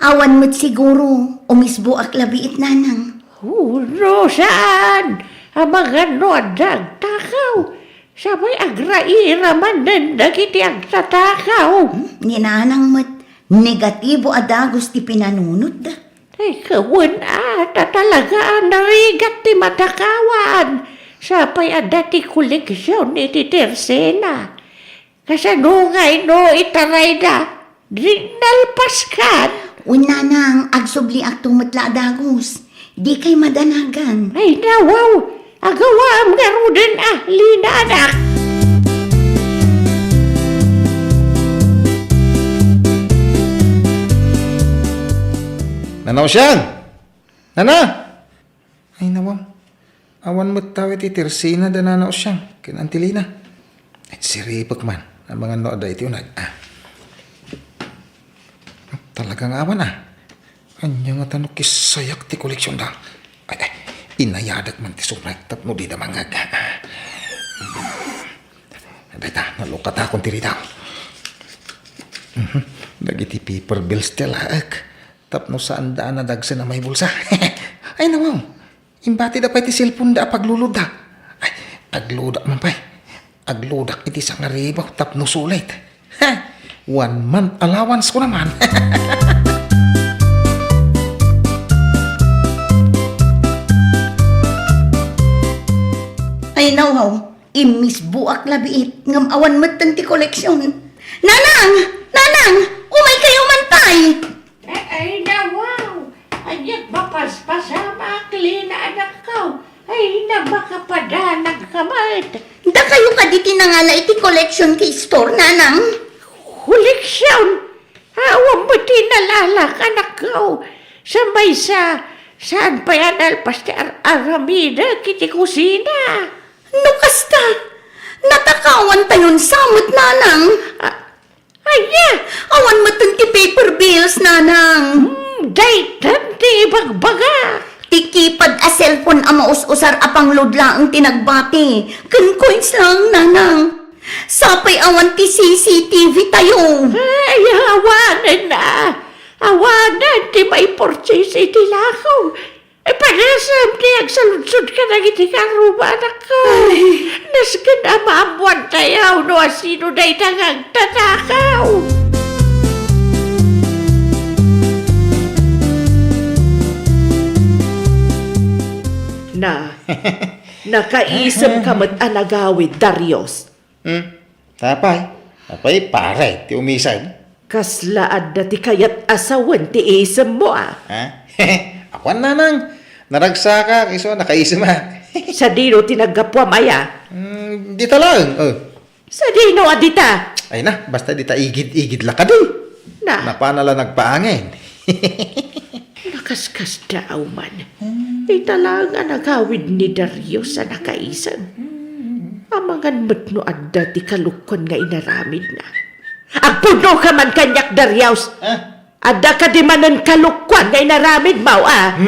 Awan mo't siguro, umisbuak labiit, nanang. No, saan? Amagan no adag takaw. Sabay agraira man din dagiti agtatakaw. Ninanang mo't negatibo adagos ti pinanunod da. Ay, kawan ata talaga narigat ti matakawan. Sapay ada ti koleksyon iti tersena. Kasanungay no itaray da. Dinalpas kan. Uy, nanang, agsubli aktong matla adagos. Di kay madanagan. Ay, nawaw. Agawam nga rudin ahli na anak. Nanaw siyang! Nana! Ay nawaw. Awan mo't tawit itirsina da nanaw siyang. Kinantilina. Ay siripag man. Ang mga nooda iti unag. Talagang awan Anya nga tanong kisayak ti koleksyon da. Ay, inayadak man ti sumprak tapno di da mangag. Dayta, nalukat akong tiri daw. Nagiti paper bills ti laak. Tapno saan daan na dagsa na may bulsa. Ay nawaw, imbati da pa iti cellphone da paglulod da. Ay, agludak man pa'y. Agludak iti sa ngaribaw tapno sulit. 1 month allowance ko naman. Ay, nawaw, imisbuak labiit, ngam awan mo't ti koleksyon. Nanang! Nanang! Umay kayo man pay! Ay, nawaw. Anyak mapaspasama akli na anak ko. Ay, nabakapadanag kamat. Da kayo ka di tinangala iti koleksyon kay store, nanang. Koleksyon? Awang mo tinalalak anak ko. Sabay saan pa yan alpas ti aramida kiti kusina. No kasta, natakawan tayon samot, nanang. Aya, Awan mo ti paper bills, nanang. daytan ti ibagbaga. Tikipad a cellphone ang maus-usar apang lodla ang tinagbati. Kan coins lang, nanang. Sapay awan ti CCTV tayo. Ay, awanan na. Awanan, di may purchase iti lakaw. Panasam ti agsaludsod ka na iti karuba, anak ko. Naskan na maamuan tayaw no asino na itangang tatakaw. Na, nakaisip ka mat anagawid, Darius. Tapay. Tapay, pare, ti umisan. Kaslaad na ti kayat asawan ti isem mo ah. Ha? Ako nanang. Naragsaka, kiso, nakaisip ha. Sa dino tinagapwa maya. Di talang. Oh. Sa dino adita. Ay na, basta di ta igid-igid lakad eh. Na, Napanala nagpaangin. nakaskas daw man. Italang nagawid ni Darius sa nakaisan. Amangan mo't no adda ti kalukon nga inaramid na. Agpuno ka man kanyak, Darius. Adda ka di manan kalukwan nga inaramid mo ah.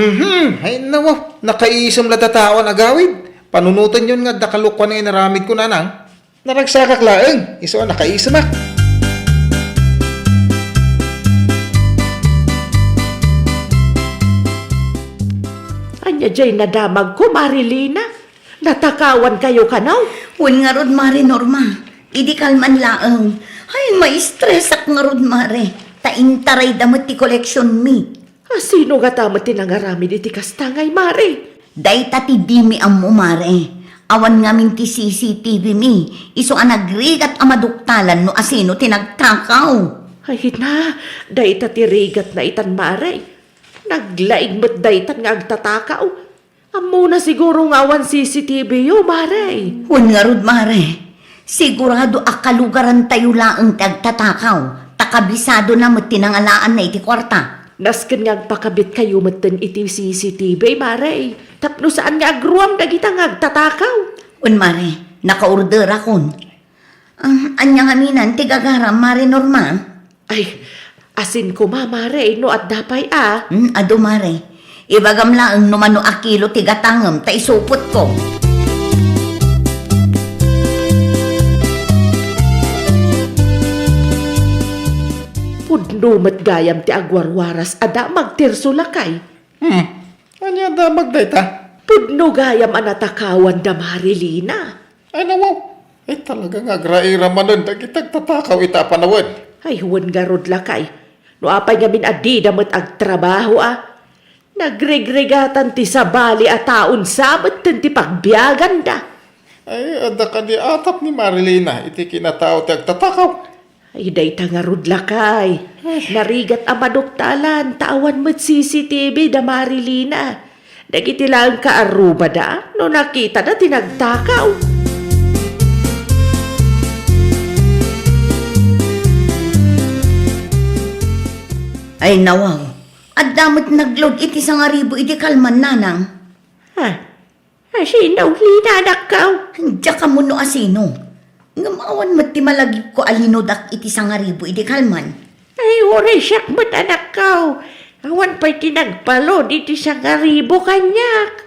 Ay nawa, nakaisam la tatawan agawid. Panunutan yun nga dakalukwan na inaramid ko nanang. Naragsaka klaeng, iso nakaisam ah. Anya jay nadamag ko, Marilina. Natakawan kayo kanaw. Wen nga rod, Mare Norma. Idi kalman laeng. Ay, may stress ak nga rod, Mare. Taintaray damot ti collection mi. Sino nga tama tinangarami di ti kastangay, Mari? Day tati dimi ang mo, Mare. Awan ngamin ti CCTV mi. Iso ang nagrigat ang maduktalan no asino tinagtakaw. Ay na, dayta ti rigat na itan, Mari. Naglaig mo't daytan nga agtatakaw. Amo na siguro nga awan CCTV yo, Mari. Wen nga rod, Mare. Sigurado akalugaran tayo laeng tagtatakaw. Takabisado na mo't tinangalaan na iti kwarta. Nasken nga agpakabit kayo mo't iti CCTV, Mari. Tapno saan nga agruam dagita nga agtatakaw. Wen, Mare, naka-order akon. Anya nga minan, tigagaram, Mare Norma. Ay, asin ko ma, Mari, no at dapay ah. Ado, Mare. Ibagam laeng numano akilo tigatangem, ta isupot ko. Pudno mat gayam ti agwarwaras ada magtirso lakay. Anya da magdayta? Pudno gayam anatakawan da Marilina. Ay nawaw. Ay talagang agraira manon, dagitag tatakaw ita panawan. Ay huwan garod lakay. No apay ngamin adi damat agtrabaho ah. Nagregregatan ti sabali at taon sabat ti pagbiyagan da. Ay, ada ka di atap ni Marilina, iti kinatao ti agtatakaw. Ay dayta nga rod lakay. Narigat ang maduktalan, tawan mo't CCTV da Marilina. Dagiti lang kaaruba da, no nakita na tinagtakaw. Ay nawaw. At damot nagload iti sangaribo iti kalman nanang. Ha? Asinaw linanak ka? Diya ka mo no asino. Ngamawan mo't ti malagip ko alinodak iti sangaribo iti kalman. Ay, oray siyak mo't anak ka. Awan pa'y tinagpalod iti sangaribo kanyak.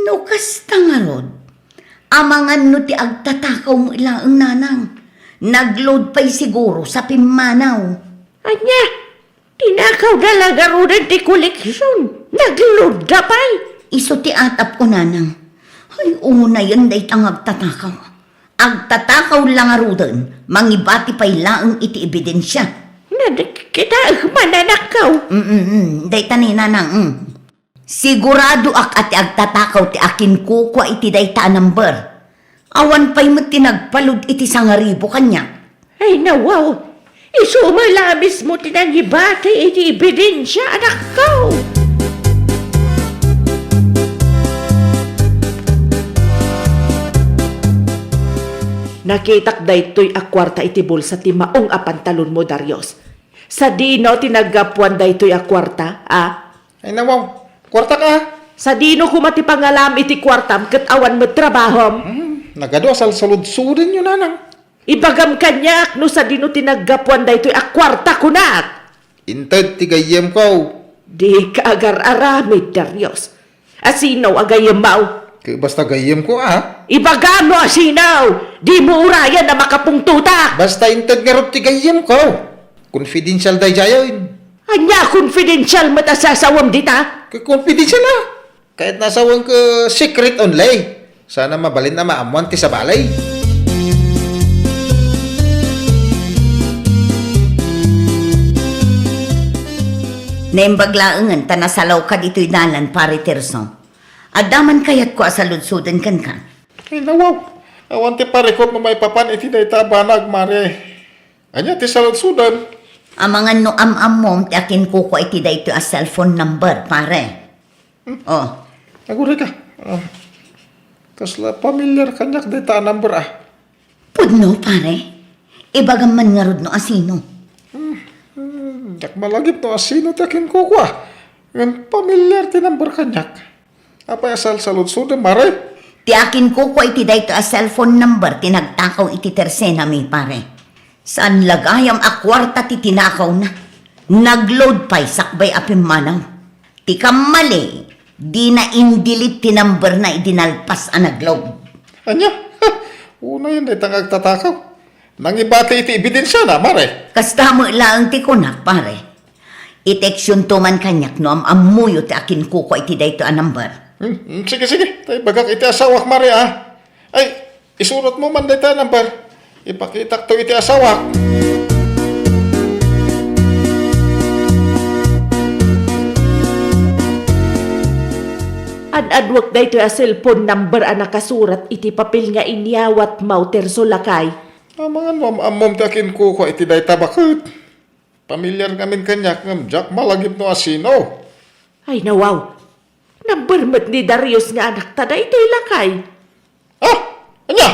No kasta nga rod. Amangan no ti agtatakaw mo ilaang nanang. Nagload pa'y siguro sa pimanaw. Anya, tinakaw dalaga rodan ti koleksyon. Nagload da pa'y. Iso ti atap ko nanang. Ay una yun day tang agtatakaw. Agtatakaw lang arudan. Mangibati pa'y laang iti ebidensya. Kita mananakaw. Day tani nanang. Sigurado ak ati agtatakaw ti akin kukwa iti day ta number. Awan pa'y mo tinagpalod iti sangaribo kanya. Ay nawaw. Isumalabis mo tinangibati iti ebidensya anak ka. Nakitak daytoy akwarta iti bulsa ti maong apantalon mo, Darius. Sa dino tinagapuan daytoy akwarta, ah? Ay nawaw, kwarta ka. Sa dino kumati pangalam iti kwartam ket awan mo trabahom. Nagado asal salud-sudin yun nanang. Ibagam kanyak no sa dino tinagapuan daytoy akwarta kunat. Inted tigayem ko. Di ka agar aramid, Darius. Asinaw agayam mau. Kaya basta gayem ko Ibaga mo asinaw. Di mo urayan na makapungtuta. Basta intad nga rin tigayam ko. Confidential day jayon. Anya confidential matasasawam dita. Confidential na. Kahit nasawang ka secret only. Sana mabalin na maamuan ti sa balay. Naimbaglaangan ta nasalaw ka dito'y dalan, pare Tirso. Adaman kayat ko asaludsudan kan ka. Ay nawaw. Awan ti parekot mo may papan iti day tabanag mare. Anya ti salod sudan. Amangan no am-am ti akin ko iti dayto a cellphone number, pare. Oh, Agure ka. Kasla familiar kanyak day ta number pudno, pare. Ibagam man nga rod no asino. Jak malagip no asino ti akin ko kwa. Ng familiar ti number kanyak. Apa asal salod sudan mare? Ti akin ko iti dayto a cellphone number tinagtakaw iti tersena mi, pare. Saan lagayam a kwarta ti tinakaw na. Nagload pa'y sakbay apim manaw. Ti kamali, di na indilit ti number na idinalpas a nagload. Anya? Una yun day tangag tatakaw. Nangibati iti ebidensya na mare. Kasta mo lang ti kunak, pare. Iteksyon to man kanyak no amuyo ti akin ko iti dayto a number. Sige. Tay bagak iti asawak mare Ay, isurot mo man day ta number. Ipakita to iti asawak. Adwak da ito a cellphone number a nakasurat iti papel nga inyawat mau terso lakay. Amangan amom ti akin ko iti day tabakot. Pamilyar ngamin kanyak ngam jak malagip no asino. Ay nawaw. Number mat ni Darius nga anak tada ito'y lakay. Anya?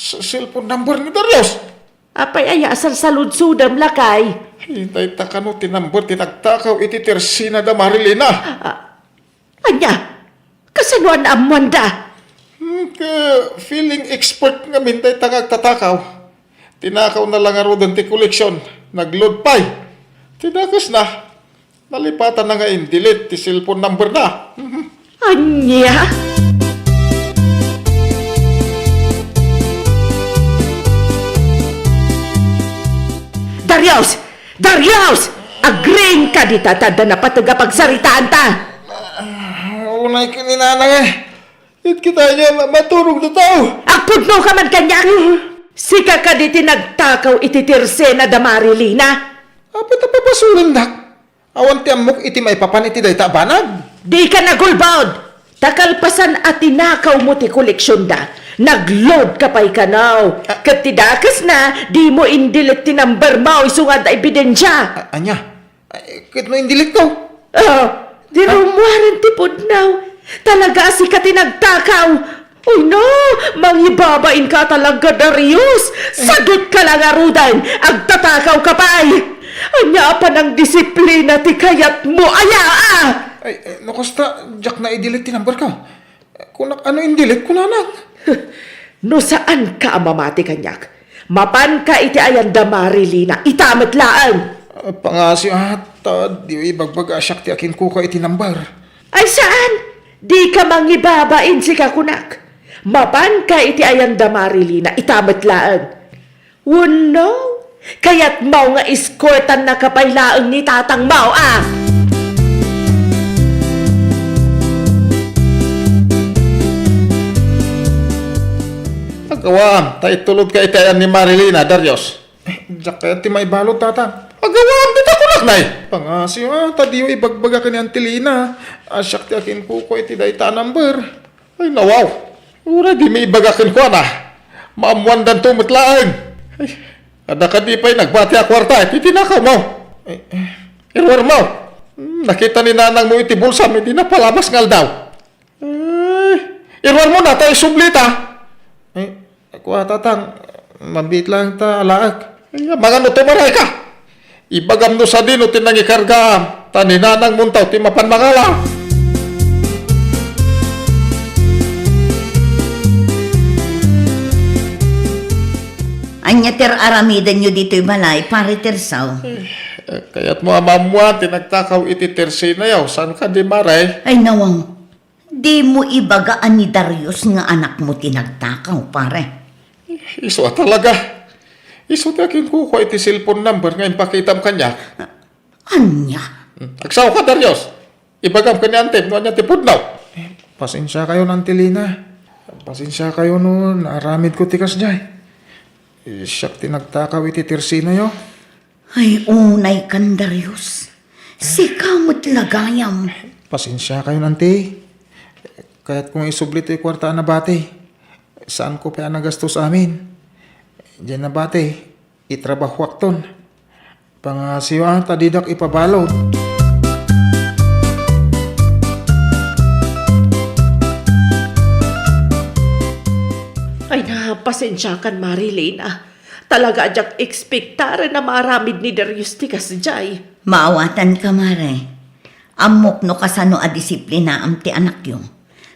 Cellphone number ni Darius. Apay ay asal saludsudam lakay. Hintay ta kano ti number tinagtakaw iti Tersina da Marilina. Anya, kasanuan amuan da. Feeling expert ngamin day tangag tatakaw. Tinakaw na lang arodan ti koleksyon. Nagload pay. Tinakas na. Nalipatan na nga in-delete ti cellphone number na. Anya? Darius! Agreeing ka di tatada na patagapagsaritaan ta. Unay kininanang It kita niya maturog na tao. Akpudno ka man kanya. Sika ka di tinagtakaw iti Tersena da Marilina. Apa ta papasulan dak? Awan ti amok iti may papan iti day tabanag. Di ka nagulbaod. Takalpasan at tinakaw mo ti koleksyon da. Nagload ka pa'y kanaw. Kat tidakas na, di mo indilit ti number mo isungad na ebidensya. Anya? Kit mo indilit ko? Di rumuwaran ti pudnaw. Talaga si ka tinagtakaw. Uy no, mangibabain ka talaga, Darius. Sagot ka lang arudan. Agtatakaw ka pa'y. Anya pa ng disiplina ti kayat mo, aya Ay, nakasta, jak na i-delete ti number ko. Kung ano in-delete ko nanak. No saan ka mamati kanyak? Mapan ka iti ayan da Marilina, itamat laan. Pangasyo ata, di ibagbag asyak ti akin ko ka iti number. Ay saan? Di ka mangibabain si kakunak. Mapan ka iti ayan da Marilina, itamat laan. Wano? Kaya't mau nga escortan na kapaylaang ni tatang mau Agawam, tay tulod ka itayan ni Marilina, Darius. Jak kaya ti may balot tata. Agawam, dito ko laknay. Pangasyo tadi yung ibagbaga ka ni Antilina. Asyak ti akin ko iti day ta number. Ay nawaw. Ura di may ibagakin ko na. Maamuan dan tumitlaan. Ay, ada ka di pa'y nagbati a kwarta. Iti tinakaw mo. Irwar mo. Nakita ni nanang mo iti bulsa. Hindi na palabas ngal daw. Ay, irwar mo na tayo sublita. Ay, ako tatang. Mabit lang ta alaag. Ay, mga no tumaray ka. Ibagam no sa dino tinangikarga. Taninanang muntaw ti mapanmangala. Anya ter aramidan nyo dito'y balay, pare Tersaw. Kaya't mo amamuan tinagtakaw iti Tersina yaw. San ka di maray? Ay nawang, Di mo ibagaan ni Darius nga anak mo tinagtakaw, pare. Iso talaga. Iso takin ko iti cellphone number nga impakitam kanya. Anya? Agsaw ka, Darius. Ibagam kanya antip, no anya tipudlaw. Pasensya kayo, Nantilina. Pasensya kayo noon. Aramid ko tikas jay. Siyak tinagtakaw iti tirsina yo. Ay, unay kan Darius. Si kamot lagayam. Pasensya kayo, Nanti. Kaya't kung isublit yung kwarta na bate, saan ko pa nagastos amin? Diyan na bate, itrabahwak ton. Pangasiwa, tadidak ipabalod. Ay na, pasensya kan Marilena. Talaga adyak ekspektare na maramid ni Darius ti kasjay. Maawatan ka, mare. Amok no kasano a disiplina am ti anak yung.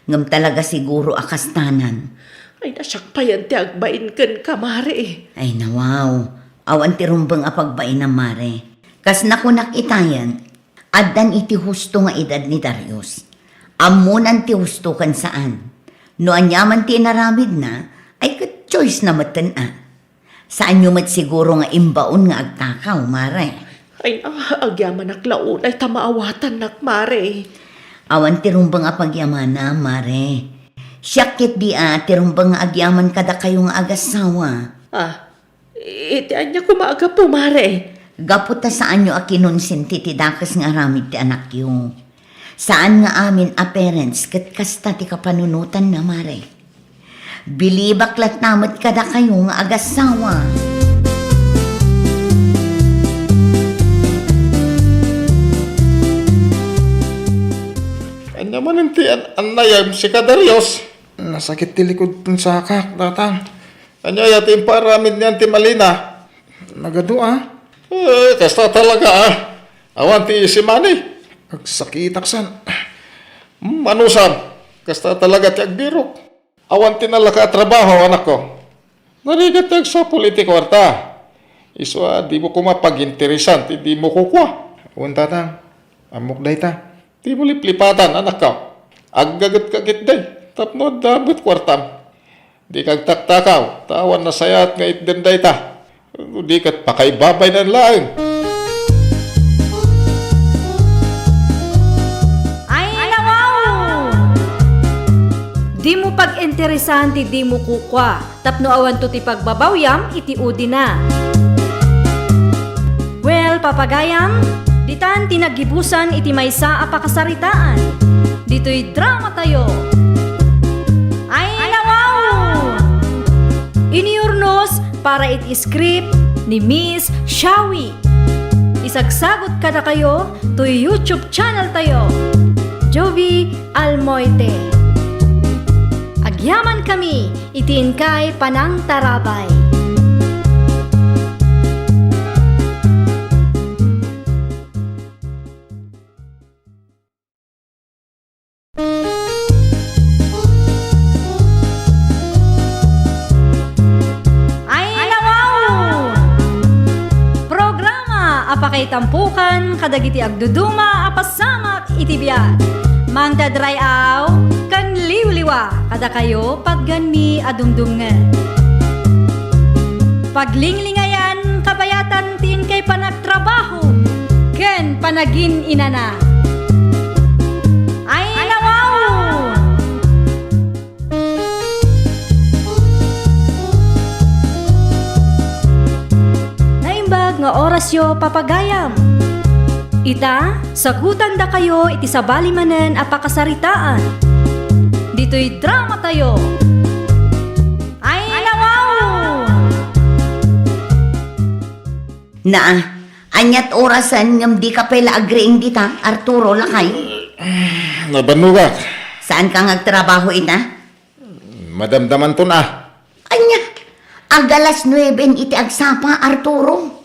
Ngam talaga siguro akastanan. Ay nasyak pa yan ti agbain ken kamare. Ay nawaw, awan ti rumbang apagbain na mare. Kas nakunak itayan, addan iti husto nga edad ni Darius. Amunan ti husto kan saan. No anyaman ti naramid na, ay kat choice na matan Saan nyo mat siguro nga imbaon nga agtakaw, mare? Ay na, agyaman naklaon ay tamaawatan nak mare. Awan ti rumbang apagyaman na, mare. Siyakit di ti rumbang nga agyaman kada kayo nga agasawa. Iti anya kumaaga po mare. Gaputa saan nyo akinunsin ti dakas nga aramid ti anak yung. Saan nga amin a parents kat kasta ti kapanunutan na, mare. Bilibaklat namat kada kayo nga agasawa. Anya man inti anayam si Kadarios. Nasakit ti likod tun sa akak, tatang. Anya yati imparamid niyan ti Malina. Nagadua. Kasta talaga Awan ti si Manny. Agsakitaksan. Manusan. Kasta talaga ti agbirok. Awan ti nalaka trabaho, anak ko. Narigat sa politiko warta. Iswa, di mo kumapag-interesan, di mo kukwa. Awan tatang, amok day ta. Di mo liplipatan, anak ka. Aggagat-kagit day. Tapno dabot kwartam. Di kag taktakaw. Tawan na sayat nga itden day ta. Di kat pakaibabay ng laeng. Ay, nawaw! Di mo pag-interesan ti di mo kukwa. Tapno awan to ti pagbabawyam, iti udi na. Well, papagayam, ditan tinagibusan iti maysa a pakasaritaan. Dito'y drama tayo. Ay, nawaw! Iniurnos para iti script ni Miss Shawi. Isagsagot ka na kayo to YouTube channel tayo. Jovi Almoite. Agyaman kami, itiin kay Panang Tarabay. Apakay tampukan, kadagiti agduduma, apasamak itibiyat. Mang dadray aw, kan liwliwa, kada kayo pagganmi adumdumngan. Paglinglingayan, kabayatan tin kay panagtrabaho, ken panagin inana. Ay, nawaw! Nga orasyo papagayam. Ita, sagutan da kayo iti sabali manen apakasaritaan. Dito'y drama tayo. Ay, nawaw! Anyat orasan ngam di ka pala agreeing dita, Arturo lakay. Nabanugak. Saan ka ngagtrabaho ita? Madamdaman to na. Anya, agalas 9 iti agsapa, Arturo.